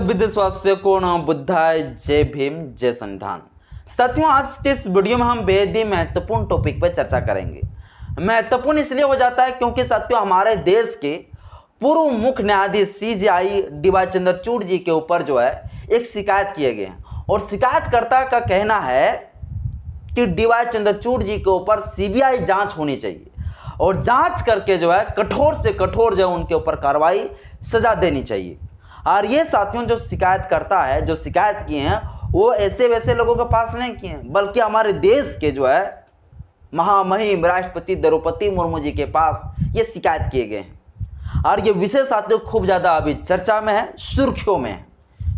सभी देशवासियों को नमो बुद्धाय, जय भीम, जय संविधान। साथियों, आज के इस वीडियो में हम बेहद ही महत्वपूर्ण टॉपिक पर चर्चा करेंगे। महत्वपूर्ण इसलिए हो जाता है क्योंकि साथियों हमारे देश के पूर्व मुख्य न्यायाधीश CJI DY चंद्रचूड़ जी के ऊपर जो है एक शिकायत किए गए हैं और शिकायतकर्ता का कहना है कि DY चंद्रचूड़ जी के ऊपर CBI जांच होनी चाहिए और जांच करके जो है कठोर से कठोर जो है उनके ऊपर कार्रवाई सजा देनी चाहिए। और ये साथियों जो शिकायत करता है, जो शिकायत किए हैं, वो ऐसे वैसे लोगों के पास नहीं किए हैं, बल्कि हमारे देश के जो है महामहिम राष्ट्रपति द्रौपदी मुर्मू जी के पास ये शिकायत किए गए हैं। और ये विषय साथियों खूब ज़्यादा अभी चर्चा में है, सुर्खियों में है,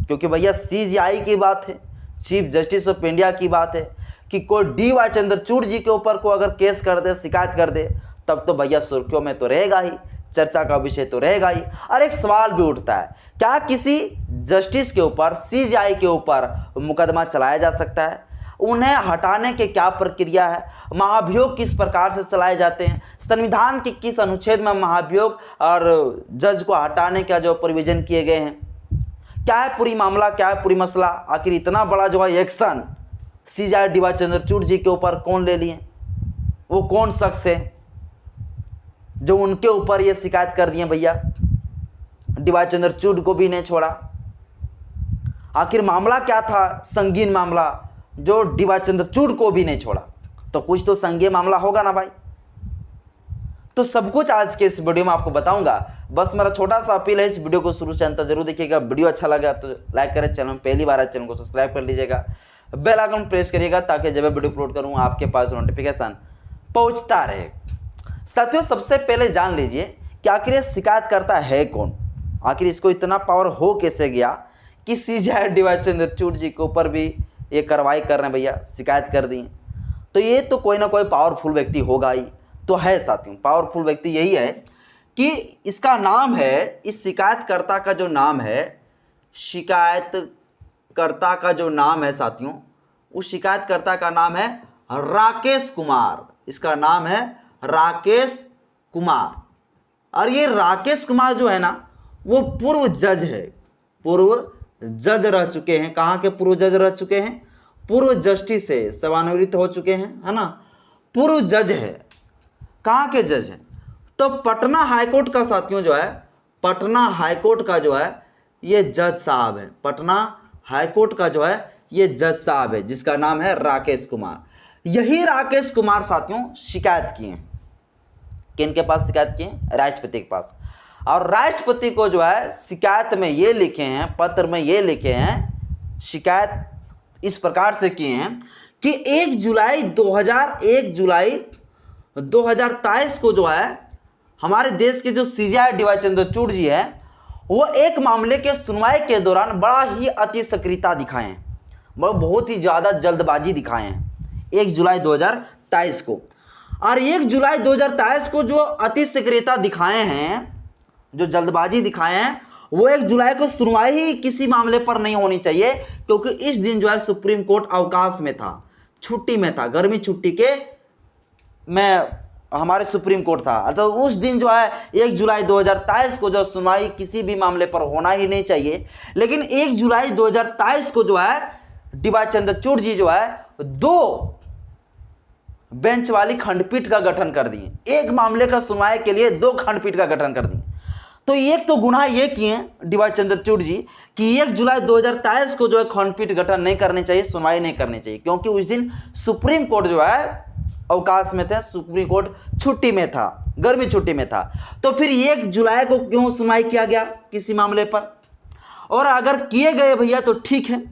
क्योंकि भैया CJI की बात है, चीफ जस्टिस ऑफ इंडिया की बात है कि कोई DY चंद्रचूड़ जी के ऊपर को अगर केस कर दे, शिकायत कर दे, तब तो भैया सुर्खियों में तो रहेगा ही, चर्चा का विषय तो रहेगा ही। और एक सवाल भी उठता है, क्या किसी जस्टिस के ऊपर, CJI के ऊपर मुकदमा चलाया जा सकता है? उन्हें हटाने की क्या प्रक्रिया है? महाभियोग किस प्रकार से चलाए जाते हैं? संविधान के किस अनुच्छेद में महाभियोग और जज को हटाने का जो प्रोविजन किए गए हैं? क्या है पूरी मामला, क्या है पूरी मसला? आखिर इतना बड़ा जो है एक्शन CJI DY चंद्रचूड़ जी के ऊपर कौन ले लिए? वो कौन शख्स है जो उनके ऊपर ये शिकायत कर दिए? भैया DY चंद्रचूड़ को भी नहीं छोड़ा। आखिर मामला क्या था? संगीन मामला जो DY चंद्रचूड़ को भी नहीं छोड़ा, तो कुछ तो संगीन मामला होगा ना भाई। तो सब कुछ आज के इस वीडियो में आपको बताऊंगा। बस मेरा छोटा सा अपील है, इस वीडियो को शुरू से अंत तक जरूर देखिएगा। वीडियो अच्छा लगा तो लाइक करें, चैनल में पहली बार है चैनल को सब्सक्राइब कर लीजिएगा, बेल आइकन प्रेस करिएगा ताकि जब मैं वीडियो अपलोड करूँ आपके पास नोटिफिकेशन पहुँचता रहे। साथियों, सबसे पहले जान लीजिए कि आखिर ये शिकायत करता है कौन? आखिर इसको इतना पावर हो कैसे गया कि CJI DY चंद्रचूड़ जी के ऊपर भी ये कार्रवाई कर रहे हैं? भैया शिकायत कर दी, तो ये तो कोई ना कोई पावरफुल व्यक्ति होगा ही। तो है साथियों, पावरफुल व्यक्ति यही है कि इसका नाम है, इस शिकायतकर्ता का जो नाम है, शिकायतकर्ता का जो नाम है साथियों, उस शिकायतकर्ता का नाम है राकेश कुमार। इसका नाम है राकेश कुमार। और ये राकेश कुमार जो है ना, वो पूर्व जज है, पूर्व जज रह चुके हैं। कहाँ के पूर्व जज रह चुके हैं? पूर्व जस्टिस है, सेवानिवृत्त हो चुके हैं, है ना, पूर्व जज है। कहाँ के जज हैं? तो पटना हाईकोर्ट का साथियों जो है, पटना हाईकोर्ट का जो है ये जज साहब है। पटना हाईकोर्ट का जो है ये जज साहब है, जिसका नाम है राकेश कुमार। यही राकेश कुमार साथियों शिकायत किए हैं। किनके पास शिकायत किए? राष्ट्रपति के पास। और राष्ट्रपति को जो है शिकायत में ये लिखे हैं, पत्र में ये लिखे हैं, शिकायत इस प्रकार से किए हैं कि 1 जुलाई 2023 को जो है हमारे देश के जो CJI DY चंद्रचूड़ जी है, वो एक मामले के सुनवाई के दौरान बड़ा ही अति सक्रियता दिखाए हैं, बहुत ही ज़्यादा जल्दबाजी दिखाए हैं 1 जुलाई 2023 को। और 1 जुलाई 2023 को जो अति सक्रियता दिखाए हैं, जो जल्दबाजी दिखाए हैं, वो 1 जुलाई को सुनवाई ही किसी मामले पर नहीं होनी चाहिए, क्योंकि इस दिन जो है सुप्रीम कोर्ट अवकाश में था, छुट्टी में था, गर्मी छुट्टी के में हमारे सुप्रीम कोर्ट था। तो उस दिन जो है 1 जुलाई 2023 को जो सुनवाई किसी भी मामले पर होना ही नहीं चाहिए। लेकिन 1 जुलाई 2023 को जो है DY चंद्रचूड़ जी जो है 2 बेंच वाली खंडपीठ का गठन कर दिए। एक मामले का सुनवाई के लिए 2 खंडपीठ का गठन कर दिए। तो एक तो गुनाह ये किए DY चंद्रचूड़ जी कि 1 जुलाई 2023 को जो है खंडपीठ गठन नहीं करनी चाहिए, सुनवाई नहीं करनी चाहिए, क्योंकि उस दिन सुप्रीम कोर्ट जो है अवकाश में थे, सुप्रीम कोर्ट छुट्टी में था, गर्मी छुट्टी में था। तो फिर 1 जुलाई को क्यों सुनवाई किया गया किसी मामले पर? और अगर किए गए भैया तो ठीक है,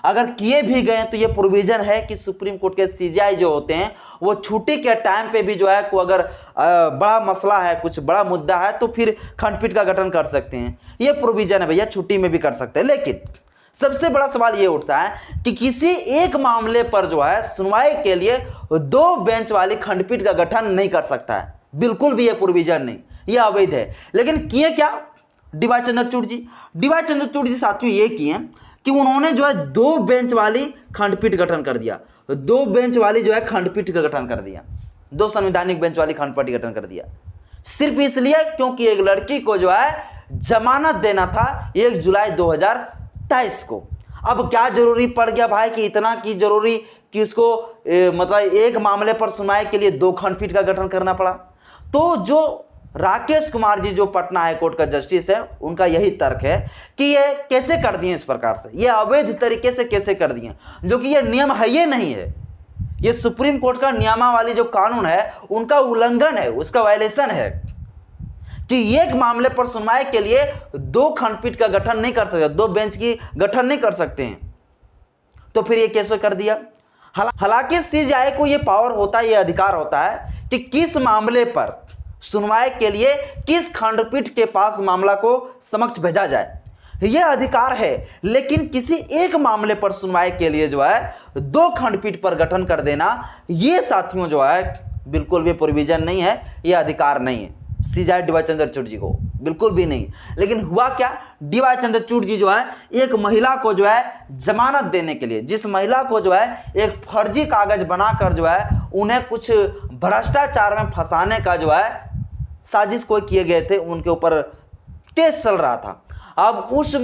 अगर किए भी गए तो ये प्रोविजन है कि सुप्रीम कोर्ट के CJI जो होते हैं वो छुट्टी के टाइम पे भी जो है को अगर बड़ा मसला है, कुछ बड़ा मुद्दा है, तो फिर खंडपीठ का गठन कर सकते हैं। ये प्रोविजन है भैया, छुट्टी में भी कर सकते हैं। लेकिन सबसे बड़ा सवाल ये उठता है कि किसी एक मामले पर जो है सुनवाई के लिए 2 बेंच वाली खंडपीठ का गठन नहीं कर सकता है, बिल्कुल भी ये प्रोविजन नहीं, ये अवैध है। लेकिन किए क्या DY चंद्रचूड़ जी? DY चंद्रचूड़ जी साथियों ये किए कि उन्होंने जो है 2 बेंच वाली खंडपीठ गठन कर दिया, 2 बेंच वाली जो है खंडपीठ का गठन कर दिया, 2 संवैधानिक बेंच वाली खंडपीठ गठन कर दिया, सिर्फ इसलिए क्योंकि एक लड़की को जो है जमानत देना था 1 जुलाई 2023 को। अब क्या जरूरी पड़ गया भाई कि इतना की जरूरी कि उसको मतलब एक मामले पर सुनवाई के लिए 2 खंडपीठ का गठन करना पड़ा। तो जो राकेश कुमार जी जो पटना हाईकोर्ट का जस्टिस है, उनका यही तर्क है कि ये कैसे कर दिए इस प्रकार से, ये अवैध तरीके से कैसे कर दिए, जो कि ये नियम है, ये नहीं है, ये सुप्रीम कोर्ट का नियमावली जो कानून है उनका उल्लंघन है, उसका वायलेशन है कि एक मामले पर सुनवाई के लिए 2 खंडपीठ का गठन नहीं कर सकते, 2 बेंच की गठन नहीं कर सकते हैं। तो फिर ये कैसे कर दिया। हालांकि सीजेआई को ये पावर होता है, ये अधिकार होता है कि किस मामले पर सुनवाई के लिए किस खंडपीठ के पास मामला को समक्ष भेजा जाए, यह अधिकार है। लेकिन किसी एक मामले पर सुनवाई के लिए जो है 2 खंडपीठ पर गठन कर देना, ये साथियों जो है बिल्कुल भी प्रोविजन नहीं है, यह अधिकार नहीं है सीजेआई डी वाई चंद्रचूड़ जी को, बिल्कुल भी नहीं। लेकिन हुआ क्या, डी वाई चंद्रचूड़ जी जो है एक महिला को जो है जमानत देने के लिए, जिस महिला को जो है एक फर्जी कागज बनाकर जो है उन्हें कुछ भ्रष्टाचार में फंसाने का जो है साजिश कोई किए गए थे, उनके ऊपर केस चल रहा था। अब उस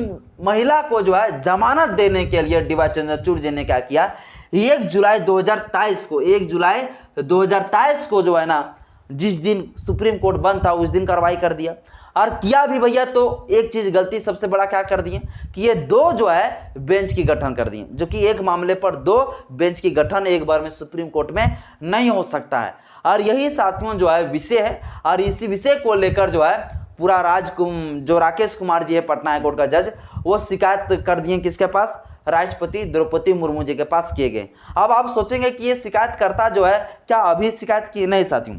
महिला को जो है जमानत देने के लिए डी वाई चंद्रचूड़ जी ने क्या किया, 1 जुलाई 2023 को, 1 जुलाई 2023 को जो है ना, जिस दिन सुप्रीम कोर्ट बंद था उस दिन कार्रवाई कर दिया। और किया भी भैया तो एक चीज गलती सबसे बड़ा क्या कर दिए कि ये 2 जो है बेंच की गठन कर दिए, जो कि एक मामले पर 2 बेंच की गठन एक बार में सुप्रीम कोर्ट में नहीं हो सकता है। और यही साथियों जो है विषय है, और इसी विषय को लेकर जो है पूरा जो राकेश कुमार जी है पटना हाईकोर्ट का जज, वो शिकायत कर दिए किसके पास, राष्ट्रपति द्रौपदी मुर्मू जी के पास किए गए। अब आप सोचेंगे कि ये शिकायतकर्ता जो है क्या अभी शिकायत की, नहीं साथियों,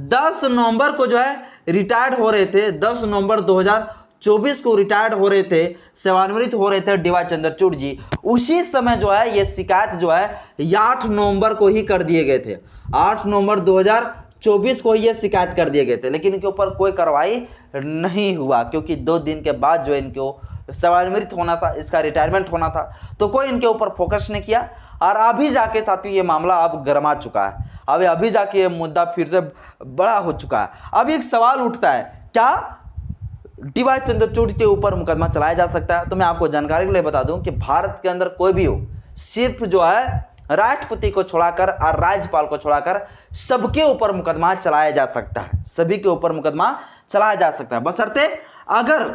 10 नवंबर को जो है रिटायर्ड हो रहे थे, 10 नवंबर 2024 को रिटायर्ड हो रहे थे, सेवानिवृत्त हो रहे थे डी वाई चंद्रचूड़ जी। उसी समय जो है ये शिकायत जो है 8 नवंबर को ही कर दिए गए थे, 8 नवंबर 2024 को ये शिकायत कर दिए गए थे। लेकिन इनके ऊपर कोई कार्रवाई नहीं हुआ, क्योंकि 2 दिन के बाद जो इनको सेवानिवृत्त होना था, इसका रिटायरमेंट होना था, तो कोई इनके ऊपर फोकस नहीं किया। और अभी जाके साथियों ये मामला अब गर्मा चुका है, अब अभी जाके ये मुद्दा फिर से बड़ा हो चुका है। अब एक सवाल उठता है, क्या डी वाई चंद्रचूड़ के ऊपर मुकदमा चलाया जा सकता है? तो मैं आपको जानकारी के लिए बता दूं कि भारत के अंदर कोई भी हो, सिर्फ जो है राष्ट्रपति को छोड़ाकर और राज्यपाल को छोड़ाकर सबके ऊपर मुकदमा चलाया जा सकता है, सभी के ऊपर मुकदमा चलाया जा सकता है, बशर्ते अगर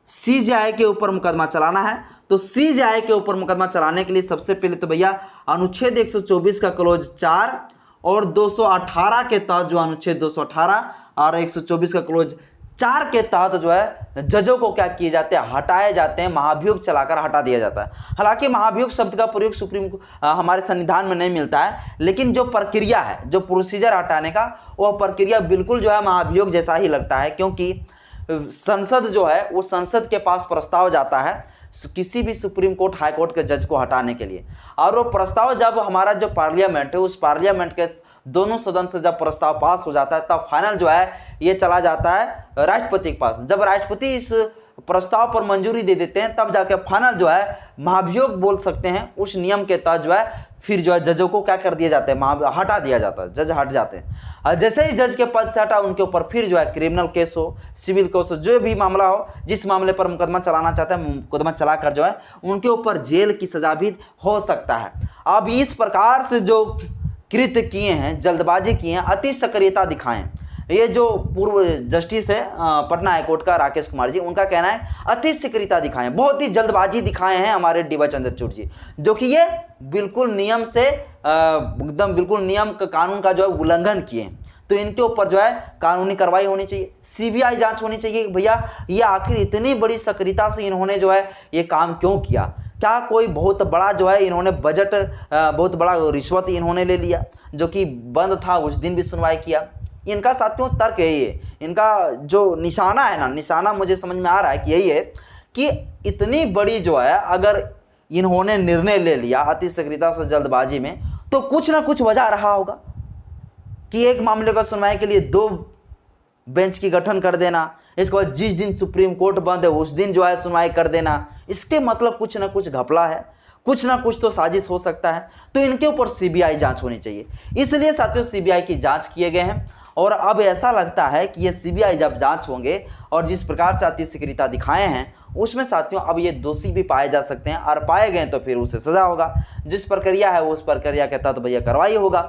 सीजेआई के ऊपर मुकदमा चलाना है। तो सीजेआई के ऊपर मुकदमा चलाने के लिए सबसे पहले तो भैया अनुच्छेद 124 का क्लोज 4 और 218 के तहत जो अनुच्छेद 218 और 124 का क्लोज 4 के तहत जो है जजों को क्या किए जाते हैं, हटाए जाते हैं, महाभियोग चलाकर हटा दिया जाता है। हालांकि महाभियोग शब्द का प्रयोग हमारे संविधान में नहीं मिलता है, लेकिन जो प्रक्रिया है, जो प्रोसीजर हटाने का, वह प्रक्रिया बिल्कुल जो है महाभियोग जैसा ही लगता है। क्योंकि संसद जो है वो संसद के पास प्रस्ताव जाता है किसी भी सुप्रीम कोर्ट हाई कोर्ट के जज को हटाने के लिए, और वो प्रस्ताव जब हमारा जो पार्लियामेंट है उस पार्लियामेंट के दोनों सदन से जब प्रस्ताव पास हो जाता है, तब फाइनल जो है ये चला जाता है राष्ट्रपति के पास। जब राष्ट्रपति इस प्रस्ताव पर मंजूरी दे देते हैं, तब जाके फाइनल जो है महाभियोग बोल सकते हैं, उस नियम के तहत जो है फिर जो है जजों को क्या कर दिया जाता है, हटा दिया जाता है, जज हट जाते हैं। और जैसे ही जज के पद से हटा, उनके ऊपर फिर जो है क्रिमिनल केस हो, सिविल केस हो, जो भी मामला हो, जिस मामले पर मुकदमा चलाना चाहते हैं, मुकदमा चलाकर जो है उनके ऊपर जेल की सजा भी हो सकता है। अब इस प्रकार से जो कृत्य किए हैं, जल्दबाजी किए हैं, अति सक्रियता दिखाएं, ये जो पूर्व जस्टिस है पटना हाईकोर्ट का राकेश कुमार जी, उनका कहना है अति सक्रियता दिखाएं, बहुत ही जल्दबाजी दिखाए हैं हमारे डी वाई चंद्रचूड़ जी, जो कि ये बिल्कुल नियम से एकदम बिल्कुल नियम का कानून का जो है उल्लंघन किए हैं। तो इनके ऊपर जो है कानूनी कार्रवाई होनी चाहिए, सीबीआई जांच होनी चाहिए भैया ये आखिर इतनी बड़ी सक्रियता से इन्होंने जो है ये काम क्यों किया। क्या कोई बहुत बड़ा जो है इन्होंने बजट, बहुत बड़ा रिश्वत इन्होंने ले लिया, जो कि बंद था उस दिन भी सुनवाई किया? इनका साथियों तर्क यही है, इनका जो निशाना है ना, निशाना मुझे समझ में आ रहा है कि यही है कि इतनी बड़ी जो है अगर इन्होंने निर्णय ले लिया अति सक्रियता से जल्दबाजी में, तो कुछ ना कुछ वजह रहा होगा कि एक मामले का सुनवाई के लिए 2 बेंच की गठन कर देना, इसके बाद जिस दिन सुप्रीम कोर्ट बंद है उस दिन जो है सुनवाई कर देना। इसके मतलब कुछ ना कुछ घपला है, कुछ ना कुछ तो साजिश हो सकता है। तो इनके ऊपर सीबीआई जांच होनी चाहिए। इसलिए साथियों सीबीआई की जांच किए गए हैं, और अब ऐसा लगता है कि ये सीबीआई जब जांच होंगे और जिस प्रकार से अति सक्रियता दिखाए हैं उसमें साथियों अब ये दोषी भी पाए जा सकते हैं, और पाए गए तो फिर उसे सजा होगा। जिस प्रक्रिया है उस प्रक्रिया के तहत भैया कार्रवाई होगा।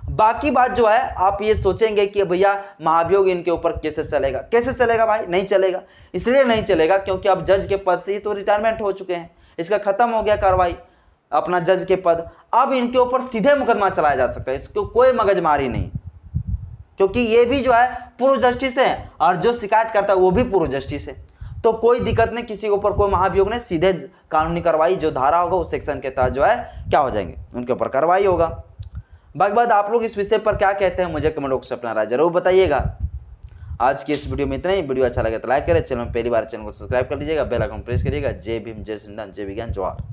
बाकी बात जो है आप ये सोचेंगे कि भैया महाभियोग इनके ऊपर कैसे चलेगा, कैसे चलेगा भाई, नहीं चलेगा। इसलिए नहीं चलेगा क्योंकि अब जज के पद से ही तो रिटायरमेंट हो चुके हैं, इसका खत्म हो गया कार्रवाई अपना जज के पद। अब इनके ऊपर सीधे मुकदमा चलाया जा सकता है, इसको कोई मगजमारी नहीं, क्योंकि ये भी जो है पूर्व जस्टिस है और जो शिकायत करता है वो भी पूर्व जस्टिस है। तो कोई दिक्कत नहीं, किसी के ऊपर कोई महाभियोग नहीं, सीधे कानूनी कार्रवाई जो धारा होगा उस सेक्शन के तहत जो है क्या हो जाएंगे, उनके ऊपर कार्रवाई होगा। बाकी बात आप लोग इस विषय पर क्या कहते हैं मुझे कमेंट बॉक्स में अपना राय जरूर बताइएगा। आज की इस वीडियो में इतना ही। वीडियो अच्छा लगे तो लाइक करें, चैनल में पहली बार चैनल को सब्सक्राइब कर लीजिएगा, बेल आइकन प्रेस करिएगा। जय भीम, जय संविधान, जय विज्ञान, जोहार।